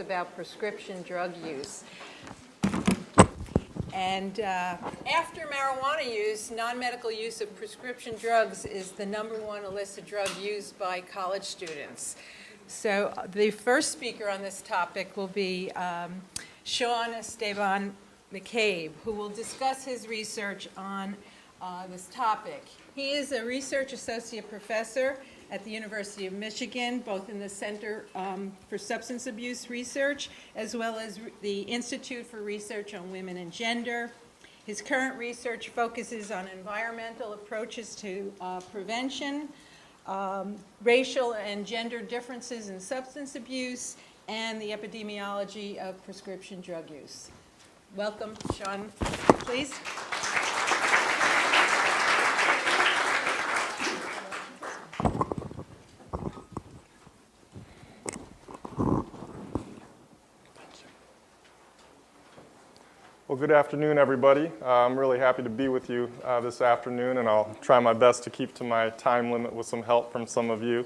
About prescription drug use. And after marijuana use, non-medical use of prescription drugs is the #1 illicit drug used by college students. So the first speaker on this topic will be Esteban McCabe, who will discuss his research on this topic. He is a research associate professor at the University of Michigan, both in the Center for Substance Abuse Research, as well as the Institute for Research on Women and Gender. His current research focuses on environmental approaches to prevention, racial and gender differences in substance abuse, and the epidemiology of prescription drug use. Welcome, Sean, please. Well, good afternoon, everybody. I'm really happy to be with you this afternoon, and I'll try my best to keep to my time limit with some help from some of you.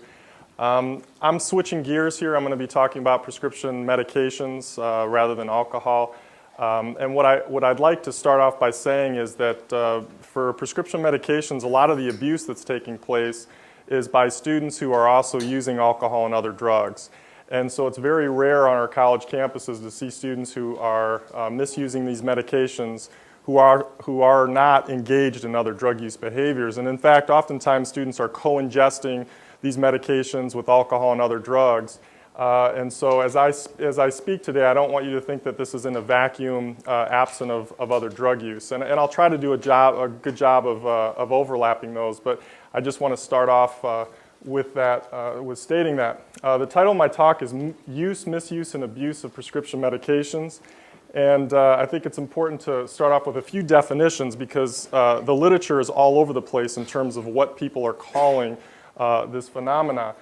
I'm switching gears here. I'm going to be talking about prescription medications rather than alcohol. And what I'd like to start off by saying is that for prescription medications, a lot of the abuse that's taking place is by students who are also using alcohol and other drugs. And so it's very rare on our college campuses to see students who are misusing these medications who are not engaged in other drug use behaviors. And in fact, oftentimes students are co-ingesting these medications with alcohol and other drugs. And so as I speak today, I don't want you to think that this is in a vacuum absent of other drug use. And I'll try to do a good job of overlapping those, but I just want to start off with stating that. The title of my talk is Use, Misuse, and Abuse of Prescription Medications. And I think it's important to start off with a few definitions because the literature is all over the place in terms of what people are calling this phenomena.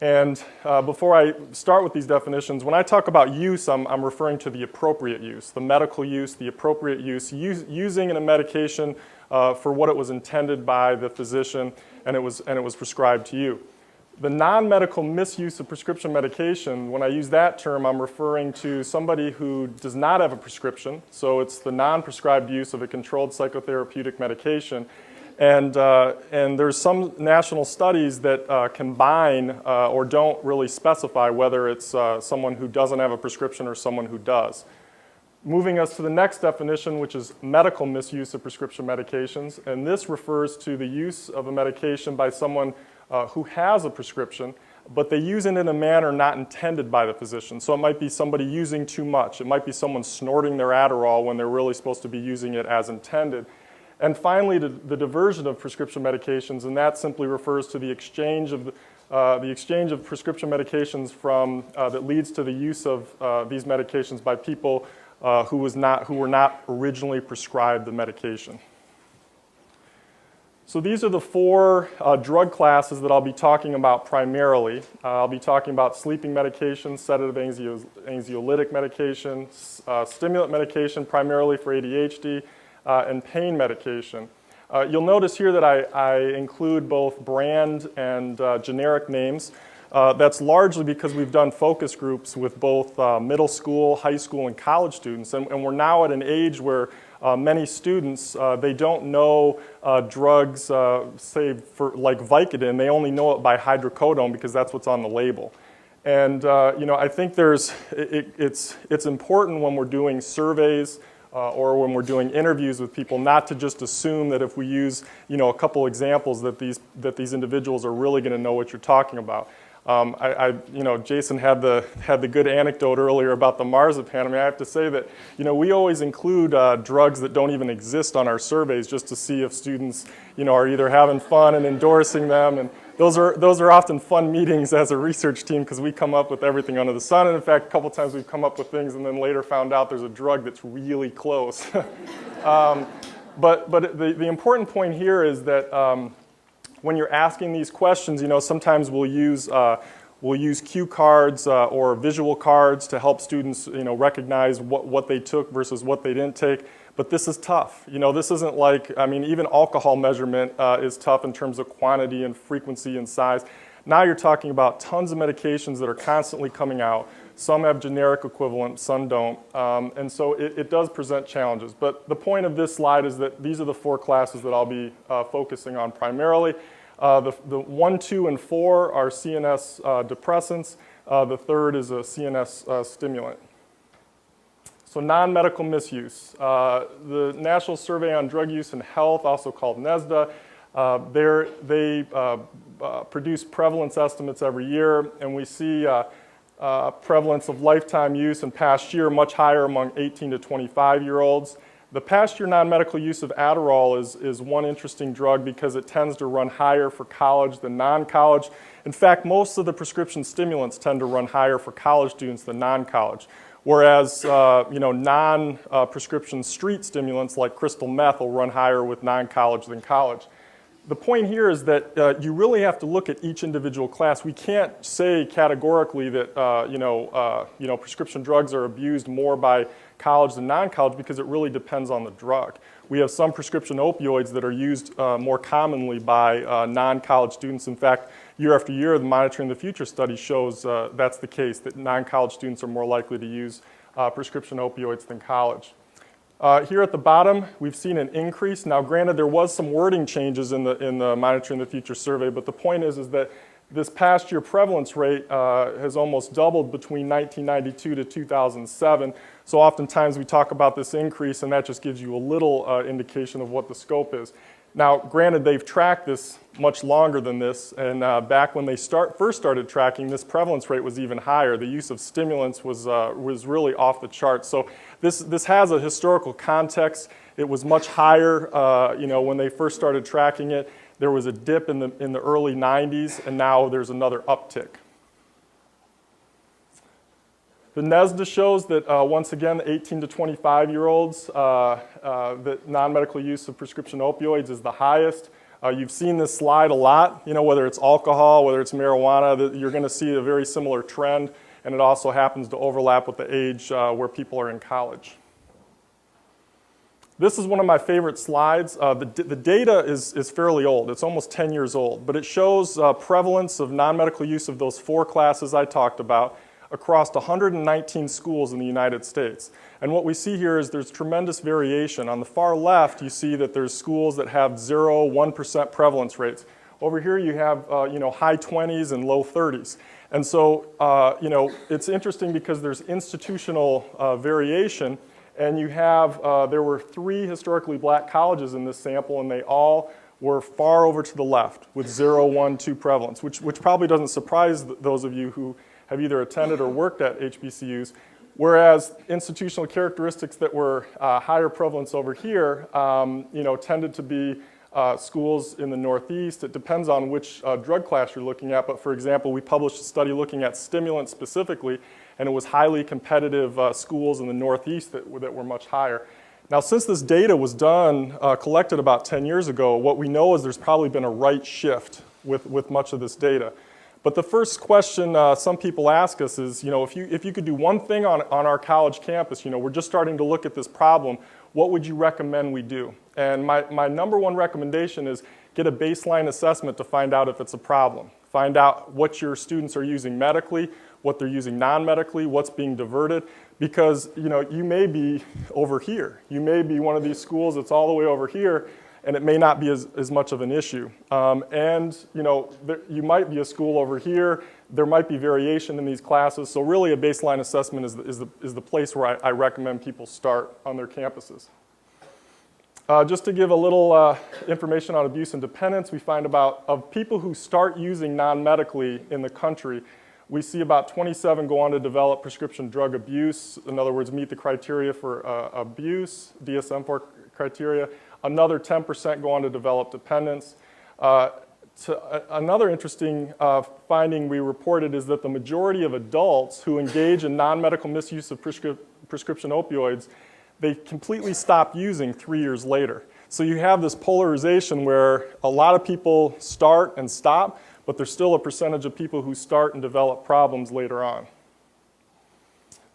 And before I start with these definitions, when I talk about use, I'm referring to the appropriate use, the medical use, the appropriate use, using a medication for what it was intended by the physician and it was prescribed to you. The non-medical misuse of prescription medication, when I use that term, I'm referring to somebody who does not have a prescription, so it's the non-prescribed use of a controlled psychotherapeutic medication. And there's some national studies that combine or don't really specify whether it's someone who doesn't have a prescription or someone who does. Moving us to the next definition, which is medical misuse of prescription medications. And this refers to the use of a medication by someone who has a prescription, but they use it in a manner not intended by the physician. So it might be somebody using too much. It might be someone snorting their Adderall when they're really supposed to be using it as intended. And finally, the diversion of prescription medications, and that simply refers to the exchange of prescription medications that leads to the use of these medications by people who were not originally prescribed the medication. So these are the four drug classes that I'll be talking about primarily. I'll be talking about sleeping medications, sedative anxiolytic medication, stimulant medication primarily for ADHD, and pain medication. You'll notice here that I include both brand and generic names. That's largely because we've done focus groups with both middle school, high school, and college students. And we're now at an age where many students, they don't know drugs, say, like Vicodin. They only know it by hydrocodone because that's what's on the label. And I think it's important when we're doing surveys or when we're doing interviews with people not to just assume that if we use a couple examples that these individuals are really going to know what you're talking about. Jason had the good anecdote earlier about the marzipan. I mean, I have to say that we always include drugs that don't even exist on our surveys just to see if students are either having fun and endorsing them. And those are often fun meetings as a research team because we come up with everything under the sun. And in fact, a couple times we've come up with things and then later found out there's a drug that's really close. But the important point here is that when you're asking these questions, sometimes we'll use cue cards or visual cards to help students, recognize what they took versus what they didn't take. But this is tough. This isn't like, even alcohol measurement is tough in terms of quantity and frequency and size. Now you're talking about tons of medications that are constantly coming out. Some have generic equivalents, some don't. And so it does present challenges. But the point of this slide is that these are the 4 classes that I'll be focusing on primarily. The 1, 2, and 4 are CNS depressants. The third is a CNS stimulant. So non-medical misuse. The National Survey on Drug Use and Health, also called NSDA, they produce prevalence estimates every year, and we see prevalence of lifetime use in past year much higher among 18 to 25-year-olds. The past year non-medical use of Adderall is one interesting drug because it tends to run higher for college than non-college. In fact, most of the prescription stimulants tend to run higher for college students than non-college. Whereas non-prescription street stimulants like crystal meth will run higher with non-college than college. The point here is that you really have to look at each individual class. We can't say categorically that prescription drugs are abused more by college than non-college because it really depends on the drug. We have some prescription opioids that are used more commonly by non-college students. In fact, year after year, the Monitoring the Future study shows that's the case, that non-college students are more likely to use prescription opioids than college. Here at the bottom, we've seen an increase. Now, granted, there was some wording changes in the Monitoring the Future survey, but the point is that this past year prevalence rate has almost doubled between 1992 to 2007. So oftentimes we talk about this increase, and that just gives you a little indication of what the scope is. Now, granted, they've tracked this much longer than this, and back when they first started tracking, this prevalence rate was even higher. The use of stimulants was really off the charts. So this has a historical context. It was much higher, when they first started tracking it. There was a dip in the early 90s, and now there's another uptick. The NSDA shows that, once again, the 18 to 25-year-olds, that non-medical use of prescription opioids is the highest. You've seen this slide a lot, whether it's alcohol, whether it's marijuana, you're going to see a very similar trend, and it also happens to overlap with the age where people are in college. This is one of my favorite slides. The data is fairly old. It's almost 10 years old, but it shows prevalence of non-medical use of those 4 classes I talked about across 119 schools in the United States. And what we see here is there's tremendous variation. On the far left, you see that there's schools that have 0, 1% prevalence rates. Over here, you have high 20s and low 30s. And so it's interesting because there's institutional variation. And you have, there were 3 historically black colleges in this sample, and they all were far over to the left with 0, 1, 2 prevalence, which probably doesn't surprise those of you who have either attended or worked at HBCUs, whereas institutional characteristics that were higher prevalence over here, tended to be schools in the Northeast. It depends on which drug class you're looking at, but for example, we published a study looking at stimulants specifically, and it was highly competitive schools in the Northeast that were much higher. Now, since this data was collected about 10 years ago, what we know is there's probably been a right shift with much of this data. But the first question some people ask us is, if you could do one thing on our college campus, we're just starting to look at this problem, what would you recommend we do? And my number one recommendation is get a baseline assessment to find out if it's a problem. Find out what your students are using medically, what they're using non-medically, what's being diverted, because you may be over here. You may be one of these schools that's all the way over here, and it may not be as much of an issue. You might be a school over here. There might be variation in these classes. So really a baseline assessment is the place where I recommend people start on their campuses. Just to give a little information on abuse and dependence, we find of people who start using non-medically in the country, we see about 27 go on to develop prescription drug abuse. In other words, meet the criteria for abuse, DSM-4 criteria. Another 10% go on to develop dependence. Another interesting finding we reported is that the majority of adults who engage in non-medical misuse of prescription opioids, they completely stop using 3 years later. So you have this polarization where a lot of people start and stop, but there's still a percentage of people who start and develop problems later on.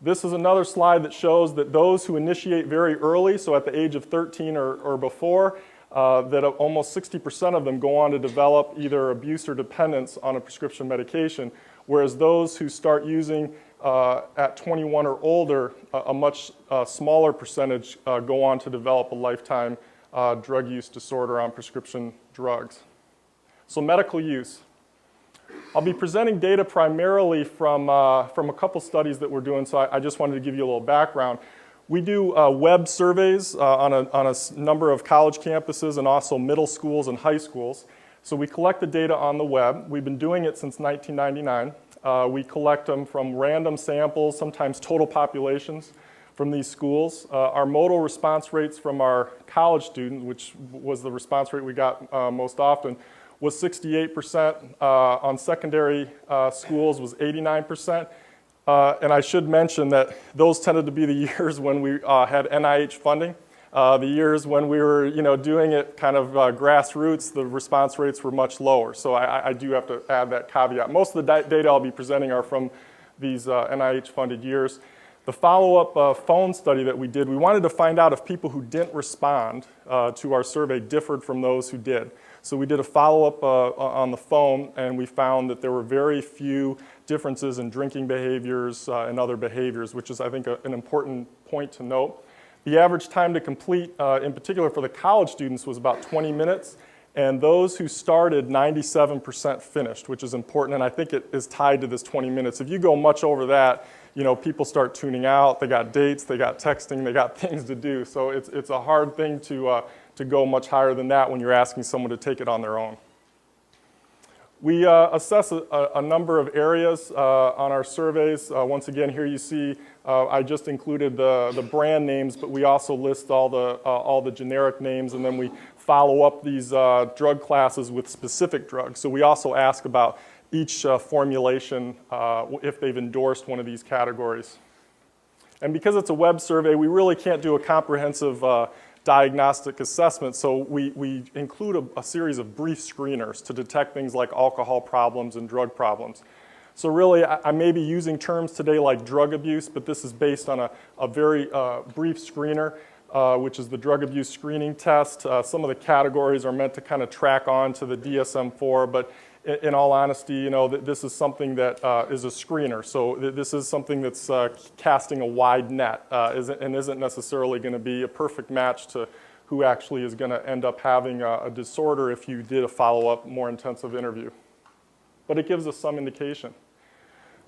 This is another slide that shows that those who initiate very early, so at the age of 13 or before, that almost 60% of them go on to develop either abuse or dependence on a prescription medication, whereas those who start using at 21 or older, a much smaller percentage go on to develop a lifetime drug use disorder on prescription drugs. So medical use. I'll be presenting data primarily from a couple studies that we're doing, so I just wanted to give you a little background. We do web surveys on a number of college campuses and also middle schools and high schools. So we collect the data on the web. We've been doing it since 1999. We collect them from random samples, sometimes total populations from these schools. Our modal response rates from our college students, which was the response rate we got most often, was 68%. On secondary schools was 89%. And I should mention that those tended to be the years when we had NIH funding. The years when we were, doing it kind of grassroots, the response rates were much lower. So I do have to add that caveat. Most of the data I'll be presenting are from these NIH-funded years. The follow-up phone study that we did, we wanted to find out if people who didn't respond to our survey differed from those who did. So we did a follow-up on the phone, and we found that there were very few differences in drinking behaviors and other behaviors, which is, I think, an important point to note. The average time to complete, in particular for the college students, was about 20 minutes, and those who started, 97% finished, which is important, and I think it is tied to this 20 minutes. If you go much over that, people start tuning out. They got dates, they got texting, they got things to do. So it's a hard thing to go much higher than that when you're asking someone to take it on their own. We assess a number of areas on our surveys. Once again, here you see I just included the brand names, but we also list all the generic names, and then we follow up these drug classes with specific drugs. So we also ask about each formulation if they've endorsed one of these categories. And because it's a web survey, we really can't do a comprehensive diagnostic assessment, so we include a series of brief screeners to detect things like alcohol problems and drug problems. So really, I may be using terms today like drug abuse, but this is based on a very brief screener, which is the drug abuse screening test. Some of the categories are meant to kind of track on to the DSM-4, but in all honesty, this is something that is a screener. So this is something that's casting a wide net and isn't necessarily going to be a perfect match to who actually is going to end up having a disorder if you did a follow-up, more intensive interview. But it gives us some indication.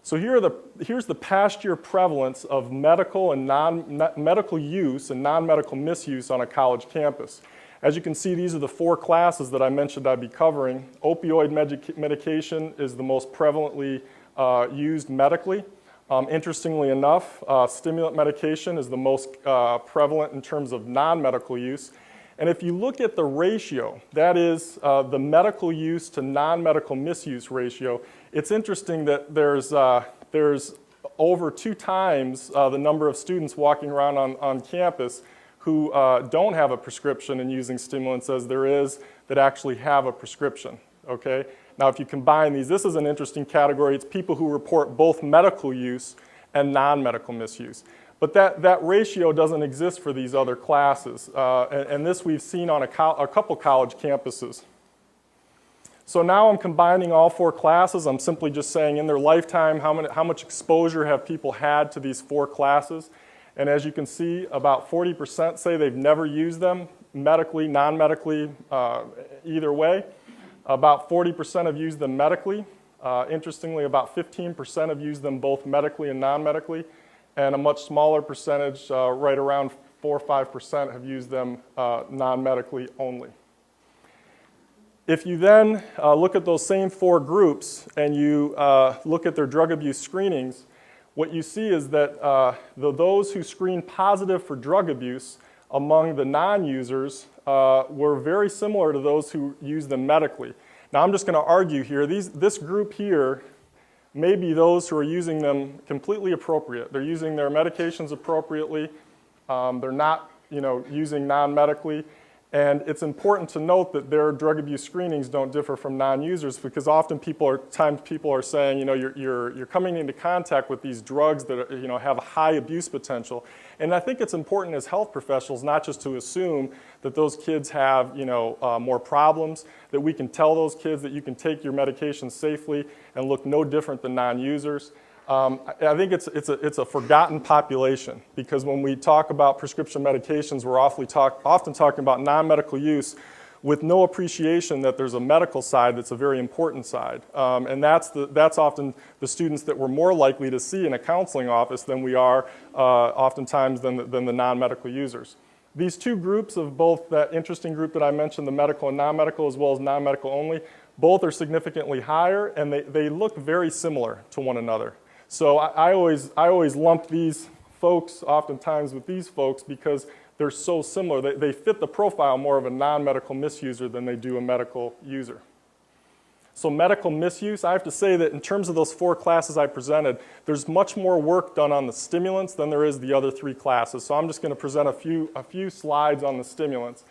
So here's the past year prevalence of medical and non-medical use and non-medical misuse on a college campus. As you can see, these are the 4 classes that I mentioned I'd be covering. Opioid medication is the most prevalently used medically. Interestingly enough, stimulant medication is the most prevalent in terms of non-medical use. And if you look at the ratio, that is the medical use to non-medical misuse ratio, it's interesting that there's over 2 times the number of students walking around on campus who don't have a prescription and using stimulants as there is that actually have a prescription, okay? Now, if you combine these, this is an interesting category. It's people who report both medical use and non-medical misuse. But that ratio doesn't exist for these other classes, and this we've seen on a couple college campuses. So now I'm combining all 4 classes. I'm simply just saying in their lifetime, how much exposure have people had to these 4 classes? And as you can see, about 40% say they've never used them, medically, non-medically, either way. About 40% have used them medically. Interestingly, about 15% have used them both medically and non-medically. And a much smaller percentage, right around 4 or 5%, have used them non-medically only. If you then look at those same 4 groups and you look at their drug abuse screenings, what you see is that those who screened positive for drug abuse among the non-users were very similar to those who used them medically. Now I'm just going to argue here, this group here may be those who are using them completely appropriate. They're using their medications appropriately. They're not using non-medically. And it's important to note that their drug abuse screenings don't differ from non-users, because often people are saying, you're coming into contact with these drugs that have a high abuse potential. And I think it's important as health professionals not just to assume that those kids have more problems, that we can tell those kids that you can take your medication safely and look no different than non-users. I think it's a forgotten population, because when we talk about prescription medications, we're often talking about non-medical use with no appreciation that there's a medical side that's a very important side. And that's often the students that we're more likely to see in a counseling office than we are oftentimes than the non-medical users. These two groups of both that interesting group that I mentioned, the medical and non-medical, as well as non-medical only, both are significantly higher, and they look very similar to one another. So I always lump these folks oftentimes with these folks because they're so similar. They fit the profile more of a non-medical misuser than they do a medical user. So medical misuse, I have to say that in terms of those 4 classes I presented, there's much more work done on the stimulants than there is the other 3 classes. So I'm just going to present a few slides on the stimulants.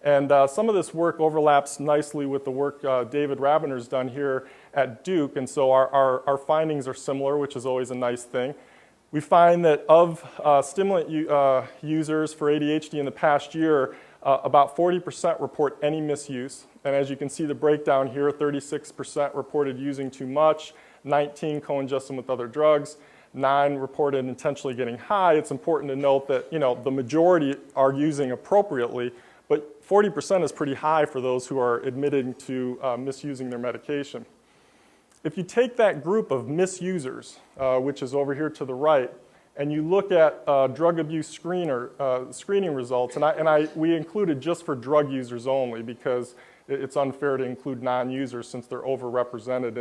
And some of this work overlaps nicely with the work David Rabiner's done here at Duke, and so our findings are similar, which is always a nice thing. We find that of stimulant users for ADHD in the past year, about 40% report any misuse. And as you can see the breakdown here, 36% reported using too much, 19 co-ingesting with other drugs, 9 reported intentionally getting high. It's important to note that the majority are using appropriately, but 40% is pretty high for those who are admitted to misusing their medication. If you take that group of misusers, which is over here to the right, and you look at drug abuse screening results, we included just for drug users only because it's unfair to include non-users since they're overrepresented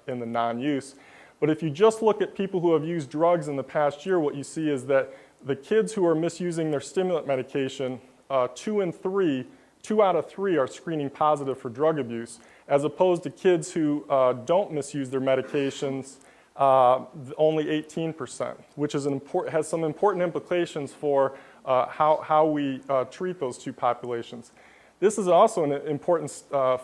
in the non-use. But if you just look at people who have used drugs in the past year, what you see is that the kids who are misusing their stimulant medication, 2 out of 3 are screening positive for drug abuse, as opposed to kids who don't misuse their medications, only 18%, which has some important implications for how we treat those 2 populations. This is also an important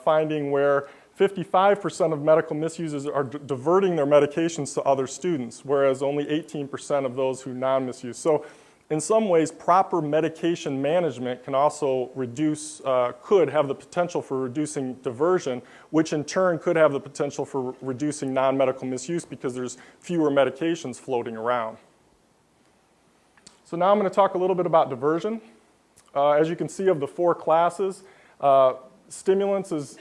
finding where 55% of medical misusers are diverting their medications to other students, whereas only 18% of those who non-misuse. So in some ways, proper medication management can also could have the potential for reducing diversion, which in turn could have the potential for reducing non-medical misuse because there's fewer medications floating around. So now I'm going to talk a little bit about diversion. As you can see, of the 4 classes, stimulants is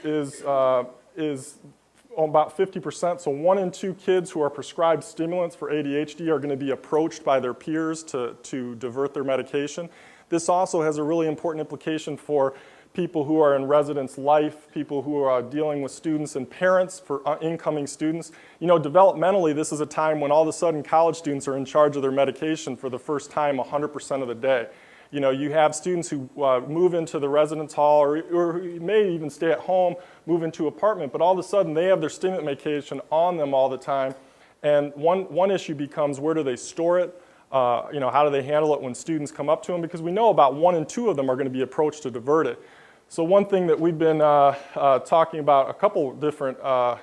about 50%, so 1 in 2 kids who are prescribed stimulants for ADHD are going to be approached by their peers to divert their medication. This also has a really important implication for people who are in residence life, people who are dealing with students and parents for incoming students. Developmentally, this is a time when all of a sudden college students are in charge of their medication for the first time 100% of the day. You have students who move into the residence hall or may even stay at home, move into an apartment, but all of a sudden they have their stimulant medication on them all the time. And one issue becomes, where do they store it? How do they handle it when students come up to them? Because we know about 1 in 2 of them are going to be approached to divert it. So one thing that we've been talking about a couple different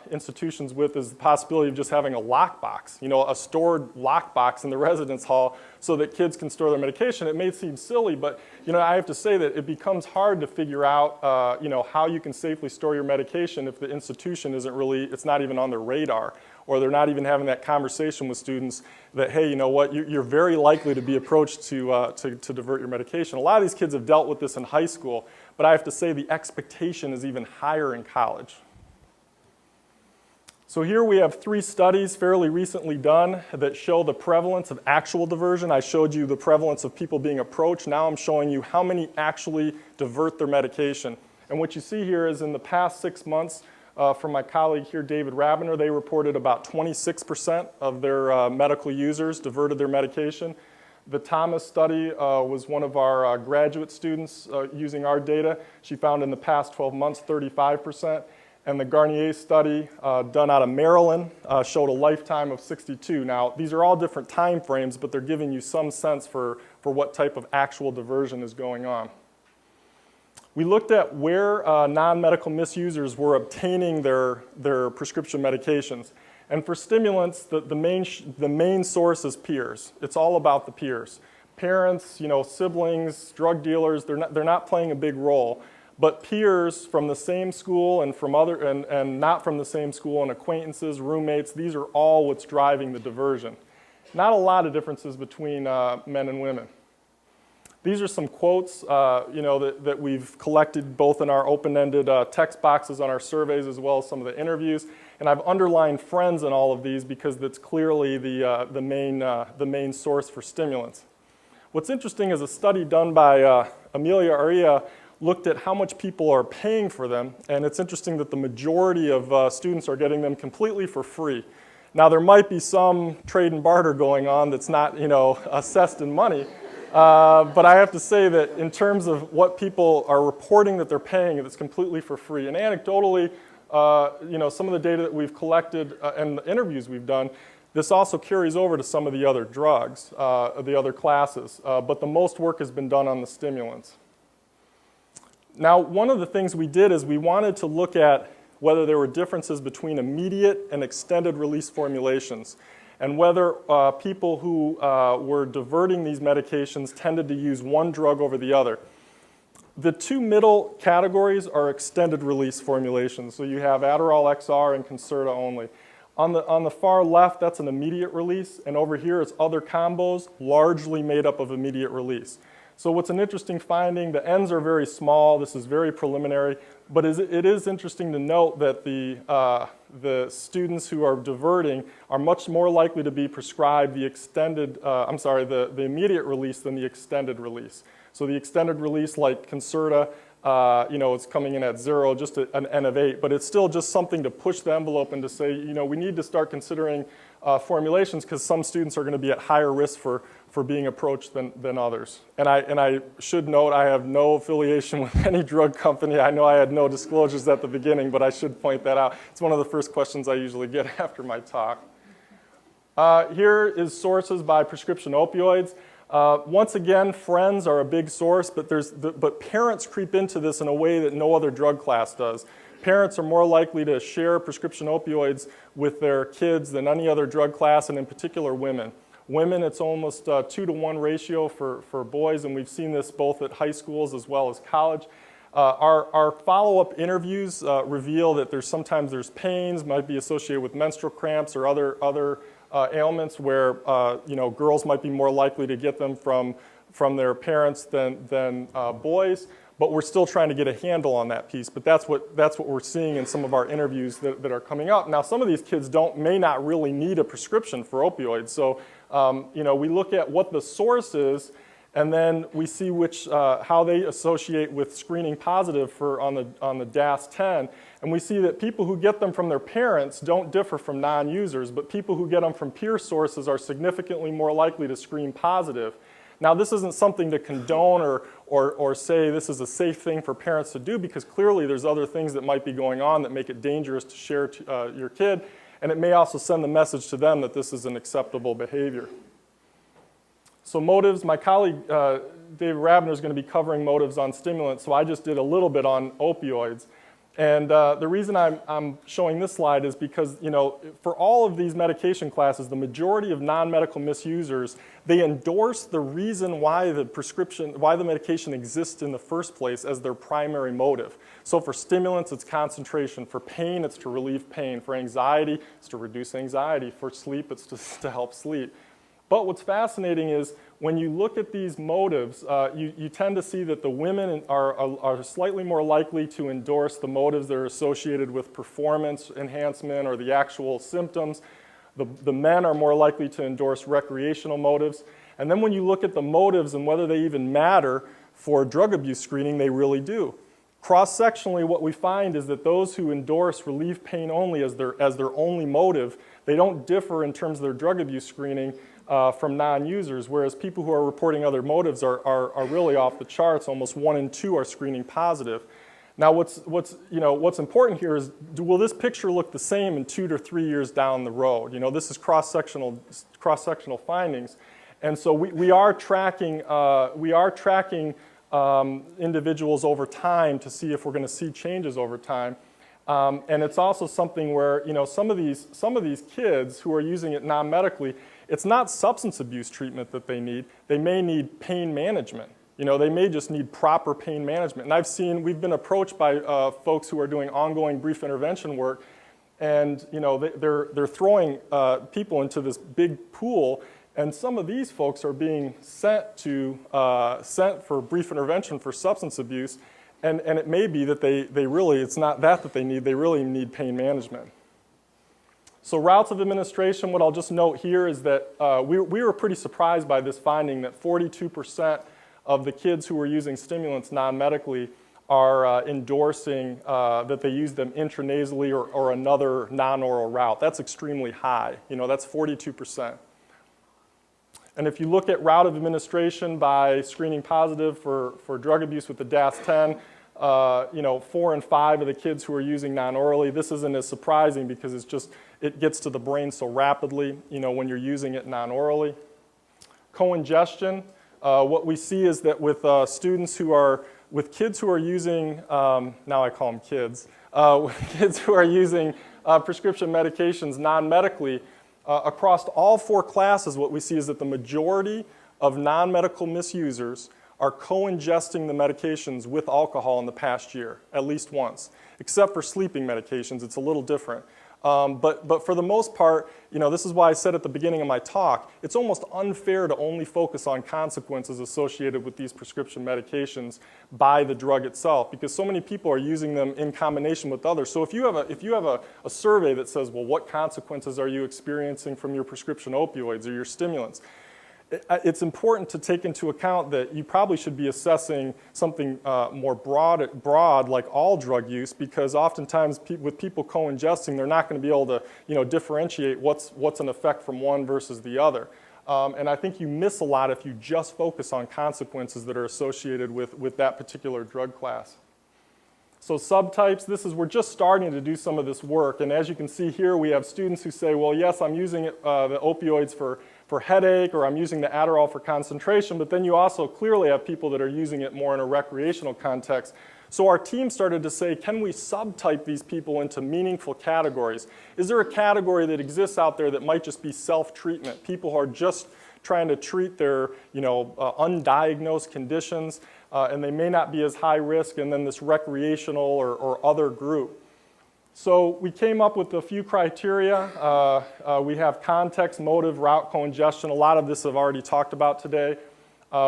institutions with is the possibility of just having a lockbox, a stored lockbox in the residence hall so that kids can store their medication. It may seem silly, but I have to say that it becomes hard to figure out how you can safely store your medication if the institution it's not even on their radar, or they're not even having that conversation with students that, hey, you're very likely to be approached to divert your medication. A lot of these kids have dealt with this in high school, but I have to say the expectation is even higher in college. So here we have 3 studies fairly recently done that show the prevalence of actual diversion. I showed you the prevalence of people being approached. Now I'm showing you how many actually divert their medication. And what you see here is in the past 6 months, from my colleague here, David Rabiner, they reported about 26% of their medical users diverted their medication. The Thomas study was one of our graduate students using our data. She found in the past 12 months 35%. And the Garnier study done out of Maryland showed a lifetime of 62. Now, these are all different time frames, but they're giving you some sense for what type of actual diversion is going on. We looked at where non-medical misusers were obtaining their prescription medications. And for stimulants, the main source is peers. It's all about the peers. Parents, siblings, drug dealers, they're not playing a big role. but peers from the same school and from other and not from the same school, and acquaintances, roommates, these are all what's driving the diversion. Not a lot of differences between men and women. These are some quotes that we've collected both in our open-ended text boxes on our surveys as well as some of the interviews. And I've underlined friends in all of these because that's clearly the main source for stimulants. What's interesting is a study done by Amelia Aria looked at how much people are paying for them, and it's interesting that the majority of students are getting them completely for free. Now there might be some trade and barter going on that's not assessed in money, but I have to say that in terms of what people are reporting that they're paying, it's completely for free. And anecdotally, some of the data that we've collected and the interviews we've done, this also carries over to some of the other drugs, the other classes, but the most work has been done on the stimulants. Now, one of the things we did is we wanted to look at whether there were differences between immediate and extended release formulations, and whether people who were diverting these medications tended to use one drug over the other. The two middle categories are extended release formulations. So you have Adderall XR and Concerta only. On the far left, that's an immediate release, and over here it's other combos largely made up of immediate release. So what's an interesting finding, the N's are very small, this is very preliminary, but it is interesting to note that the students who are diverting are much more likely to be prescribed the the immediate release than the extended release. So the extended release, like Concerta, it's coming in at 0, just an N of 8, but it's still just something to push the envelope and to say, we need to start considering formulations because some students are going to be at higher risk for being approached than others. And I should note I have no affiliation with any drug company. I know I had no disclosures at the beginning, but I should point that out. It's one of the first questions I usually get after my talk. Here is sources by prescription opioids. Once again, friends are a big source, but parents creep into this in a way that no other drug class does. Parents are more likely to share prescription opioids with their kids than any other drug class, and in particular women. Women, it's almost a 2-to-1 ratio for boys, and we've seen this both at high schools as well as college. Our follow-up interviews reveal that sometimes there's pains, might be associated with menstrual cramps or other ailments where girls might be more likely to get them from their parents than boys. But we're still trying to get a handle on that piece. But that's what we're seeing in some of our interviews that are coming up. Now, some of these kids may not really need a prescription for opioids. So, we look at what the source is, and then we see how they associate with screening positive on the DAS-10. And we see that people who get them from their parents don't differ from non-users, but people who get them from peer sources are significantly more likely to screen positive. Now, this isn't something to condone or say this is a safe thing for parents to do, because clearly there's other things that might be going on that make it dangerous to share your kid, and it may also send the message to them that this is an acceptable behavior. So motives, my colleague Dave Rabner is going to be covering motives on stimulants, so I just did a little bit on opioids. And the reason I'm showing this slide is because, for all of these medication classes, the majority of non-medical misusers, they endorse the reason why the medication exists in the first place as their primary motive. So for stimulants, it's concentration. For pain, it's to relieve pain. For anxiety, it's to reduce anxiety. For sleep, it's to help sleep. But what's fascinating is when you look at these motives, you tend to see that the women are slightly more likely to endorse the motives that are associated with performance enhancement or the actual symptoms. The men are more likely to endorse recreational motives. And then when you look at the motives and whether they even matter for drug abuse screening, they really do. Cross-sectionally, what we find is that those who endorse relieve pain only as their only motive, they don't differ in terms of their drug abuse screening from non-users, whereas people who are reporting other motives are really off the charts. Almost 1 in 2 are screening positive. Now, what's important here is, will this picture look the same in 2 to 3 years down the road? This is cross-sectional findings, and so we are tracking individuals over time to see if we're going to see changes over time. And it's also something where some of these kids who are using it non-medically, it's not substance abuse treatment that they need. They may need pain management. You know, they may just need proper pain management. And we've been approached by folks who are doing ongoing brief intervention work, and you know, they're throwing people into this big pool, and some of these folks are being sent for brief intervention for substance abuse, and it may be that it's not that they really need pain management. So routes of administration, what I'll just note here is that we were pretty surprised by this finding that 42% of the kids who were using stimulants non-medically are endorsing that they use them intranasally or another non-oral route. That's extremely high. You know, that's 42%. And if you look at route of administration by screening positive for drug abuse with the DAS-10, you know, 4 and 5 of the kids who are using non-orally, this isn't as surprising because it gets to the brain so rapidly, you know, when you're using it non-orally. Co-ingestion, what we see is that with with kids who are using, now I call them kids, kids who are using prescription medications non-medically, across all 4 classes, what we see is that the majority of non-medical misusers are co-ingesting the medications with alcohol in the past year, at least once. Except for sleeping medications, it's a little different. But for the most part, you know, this is why I said at the beginning of my talk, it's almost unfair to only focus on consequences associated with these prescription medications by the drug itself, because so many people are using them in combination with others. So if you have a survey that says, well, what consequences are you experiencing from your prescription opioids or your stimulants? It's important to take into account that you probably should be assessing something more broad, like all drug use, because oftentimes with people co-ingesting, they're not going to be able to, you know, differentiate what's an effect from one versus the other. And I think you miss a lot if you just focus on consequences that are associated with that particular drug class. So subtypes, we're just starting to do some of this work, and as you can see here, we have students who say, well, yes, I'm using the opioids for headache, or I'm using the Adderall for concentration, but then you also clearly have people that are using it more in a recreational context. So our team started to say, can we subtype these people into meaningful categories? Is there a category that exists out there that might just be self-treatment? People who are just trying to treat their, you know, undiagnosed conditions, and they may not be as high risk, and then this recreational or other group. So we came up with a few criteria. We have context, motive, route, co-ingestion. A lot of this I've already talked about today.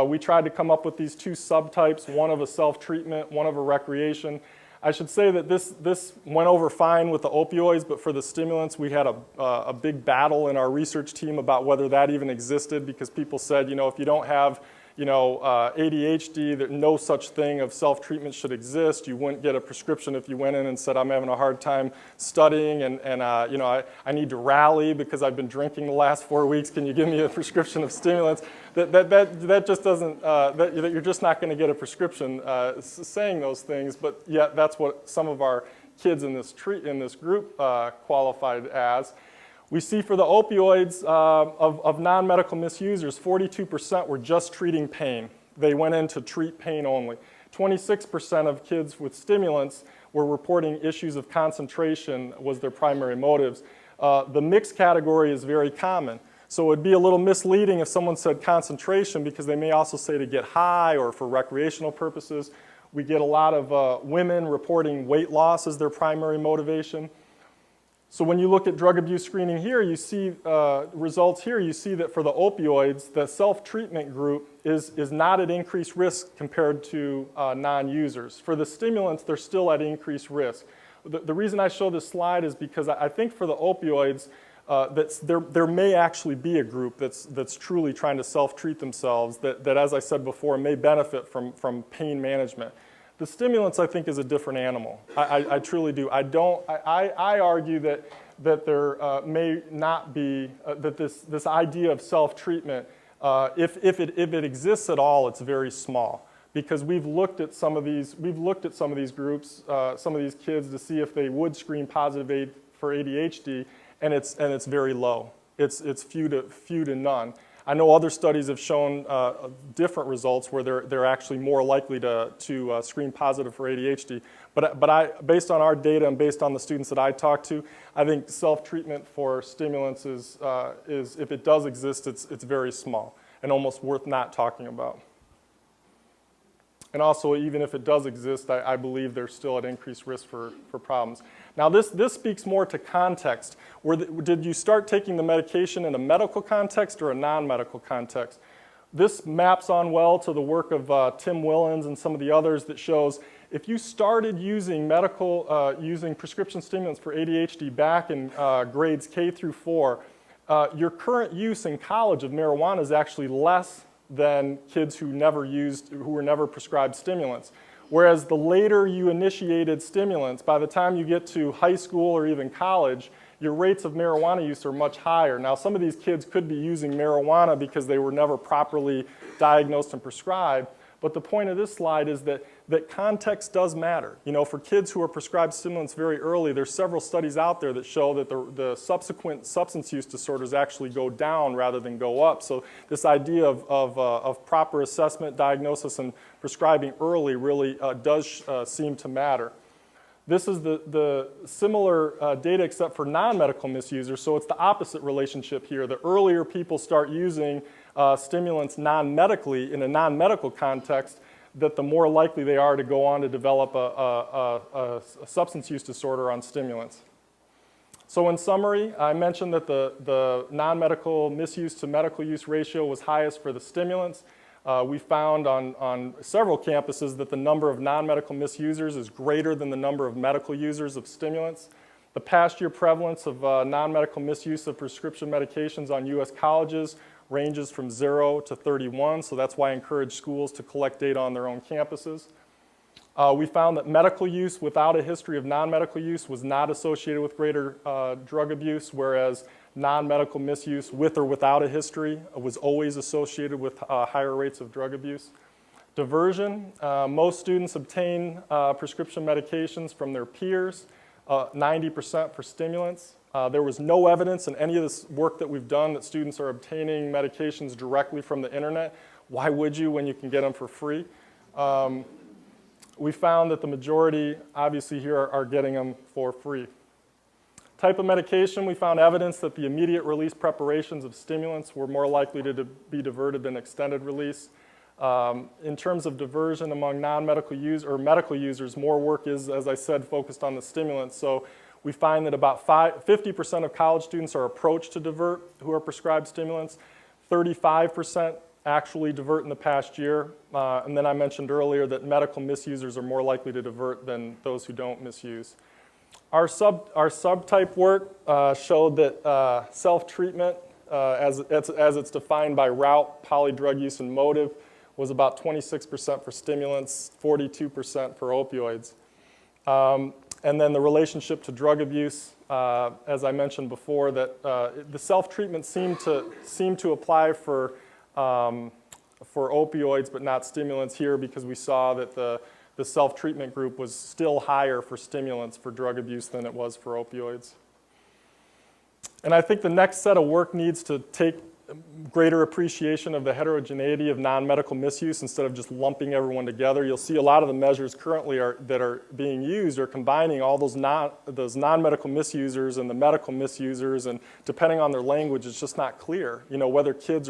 We tried to come up with these 2 subtypes, one of a self-treatment, one of a recreation. I should say that this went over fine with the opioids, but for the stimulants, we had a big battle in our research team about whether that even existed, because people said, you know, if you don't have, you know, ADHD, that no such thing of self-treatment should exist. You wouldn't get a prescription if you went in and said, I'm having a hard time studying, and you know, I need to rally because I've been drinking the last 4 weeks. Can you give me a prescription of stimulants? That just doesn't, that you're just not going to get a prescription saying those things, but yet that's what some of our kids in this group qualified as. We see for the opioids of non-medical misusers, 42% were just treating pain. They went in to treat pain only. 26% of kids with stimulants were reporting issues of concentration was their primary motives. The mixed category is very common. So it would be a little misleading if someone said concentration, because they may also say to get high or for recreational purposes. We get a lot of women reporting weight loss as their primary motivation. So when you look at drug abuse screening here, you see results here. You see that for the opioids, the self-treatment group is not at increased risk compared to non-users. For the stimulants, they're still at increased risk. The reason I show this slide is because I think for the opioids, there may actually be a group that's truly trying to self-treat themselves that, as I said before, may benefit from pain management. The stimulants, I think, is a different animal. I truly do. I argue that there may not be, that this idea of self-treatment, if it exists at all, it's very small. Because we've looked at some of these groups, some of these kids, to see if they would screen positive for ADHD, and it's very low. It's few to none. I know other studies have shown different results where they're actually more likely to screen positive for ADHD. But based on our data and based on the students that I talked to, I think self-treatment for stimulants is if it does exist, it's very small and almost worth not talking about. And also, even if it does exist, I believe there's still an increased risk for problems. Now, this speaks more to context. Did you start taking the medication in a medical context or a non-medical context? This maps on well to the work of Tim Willens and some of the others that shows if you started using using prescription stimulants for ADHD back in grades K through 4, your current use in college of marijuana is actually less than kids who were never prescribed stimulants. Whereas the later you initiated stimulants, by the time you get to high school or even college, your rates of marijuana use are much higher. Now, some of these kids could be using marijuana because they were never properly diagnosed and prescribed, but the point of this slide is that context does matter. You know, for kids who are prescribed stimulants very early, there's several studies out there that show that the subsequent substance use disorders actually go down rather than go up. So this idea of proper assessment, diagnosis, and prescribing early really does seem to matter. This is the similar data except for non-medical misusers, so it's the opposite relationship here. The earlier people start using stimulants non-medically in a non-medical context, that the more likely they are to go on to develop a substance use disorder on stimulants. So in summary, I mentioned that the non-medical misuse to medical use ratio was highest for the stimulants. We found on several campuses that the number of non-medical misusers is greater than the number of medical users of stimulants. The past year prevalence of non-medical misuse of prescription medications on U.S. colleges ranges from 0 to 31, so that's why I encourage schools to collect data on their own campuses. We found that medical use without a history of non-medical use was not associated with greater drug abuse, whereas non-medical misuse with or without a history was always associated with higher rates of drug abuse. Diversion, most students obtain prescription medications from their peers, 90% for stimulants. There was no evidence in any of this work that we've done that students are obtaining medications directly from the internet. Why would you when you can get them for free? We found that the majority, obviously here, are getting them for free. Type of medication, we found evidence that the immediate release preparations of stimulants were more likely to be diverted than extended release. In terms of diversion among non-medical users or medical users, more work is, as I said, focused on the stimulants. So we find that about 50% of college students are approached to divert who are prescribed stimulants. 35% actually divert in the past year. And then I mentioned earlier that medical misusers are more likely to divert than those who don't misuse. Our subtype work showed that self-treatment, as it's defined by route, polydrug use, and motive, was about 26% for stimulants, 42% for opioids. And then the relationship to drug abuse, as I mentioned before, that the self-treatment seemed to apply for opioids but not stimulants here, because we saw that the self-treatment group was still higher for stimulants for drug abuse than it was for opioids. And I think the next set of work needs to take greater appreciation of the heterogeneity of non-medical misuse instead of just lumping everyone together. You'll see a lot of the measures currently that are being used are combining all those non-medical misusers and the medical misusers, and depending on their language, it's just not clear, you know, whether kids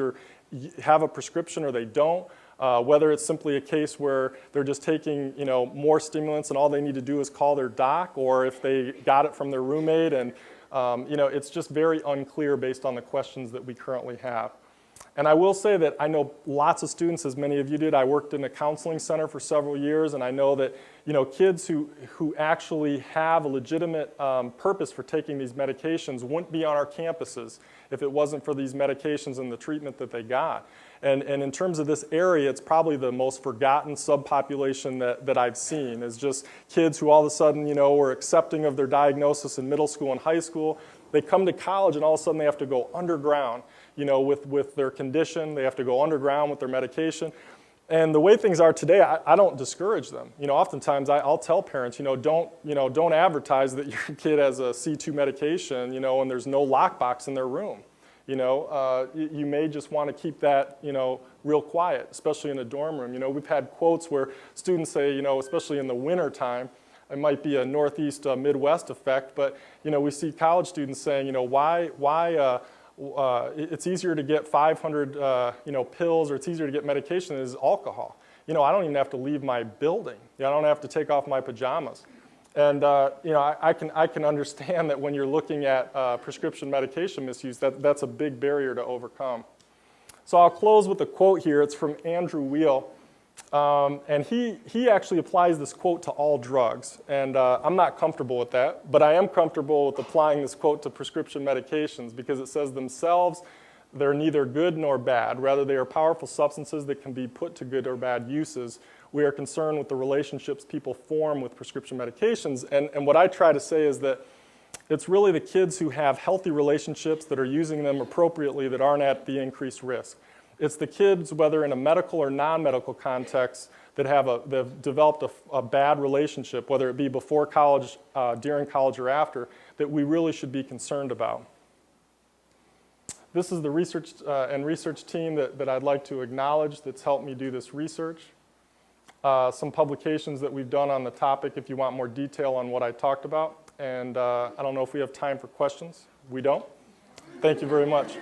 have a prescription or they don't. Whether it's simply a case where they're just taking, you know, more stimulants and all they need to do is call their doc, or if they got it from their roommate, and you know, it's just very unclear based on the questions that we currently have. And I will say that I know lots of students, as many of you did. I worked in a counseling center for several years, and I know that, you know, kids who actually have a legitimate purpose for taking these medications wouldn't be on our campuses if it wasn't for these medications and the treatment that they got. And in terms of this area, it's probably the most forgotten subpopulation that I've seen, is just kids who all of a sudden, you know, were accepting of their diagnosis in middle school and high school. They come to college and all of a sudden they have to go underground, you know, with their condition. They have to go underground with their medication. And the way things are today, I don't discourage them. You know, oftentimes I'll tell parents, don't advertise that your kid has a C2 medication, you know, and there's no lockbox in their room. You know, you may just want to keep that, you know, real quiet, especially in a dorm room. You know, we've had quotes where students say, you know, especially in the winter time, it might be a Northeast, Midwest effect, but, you know, we see college students saying, you know, why it's easier to get 500, you know, pills, or it's easier to get medication than it is alcohol. I don't even have to leave my building. I don't have to take off my pajamas. And I can understand that when you're looking at prescription medication misuse, that's a big barrier to overcome. So I'll close with a quote here. It's from Andrew Weil. And he actually applies this quote to all drugs. And I'm not comfortable with that, but I am comfortable with applying this quote to prescription medications because it says themselves, they're neither good nor bad. Rather, they are powerful substances that can be put to good or bad uses. We are concerned with the relationships people form with prescription medications. And what I try to say is that it's really the kids who have healthy relationships that are using them appropriately that aren't at the increased risk. It's the kids, whether in a medical or non-medical context, that have developed a bad relationship, whether it be before college, during college, or after, that we really should be concerned about. This is the research team that I'd like to acknowledge that's helped me do this research. Some publications that we've done on the topic if you want more detail on what I talked about. And I don't know if we have time for questions. We don't? Thank you very much.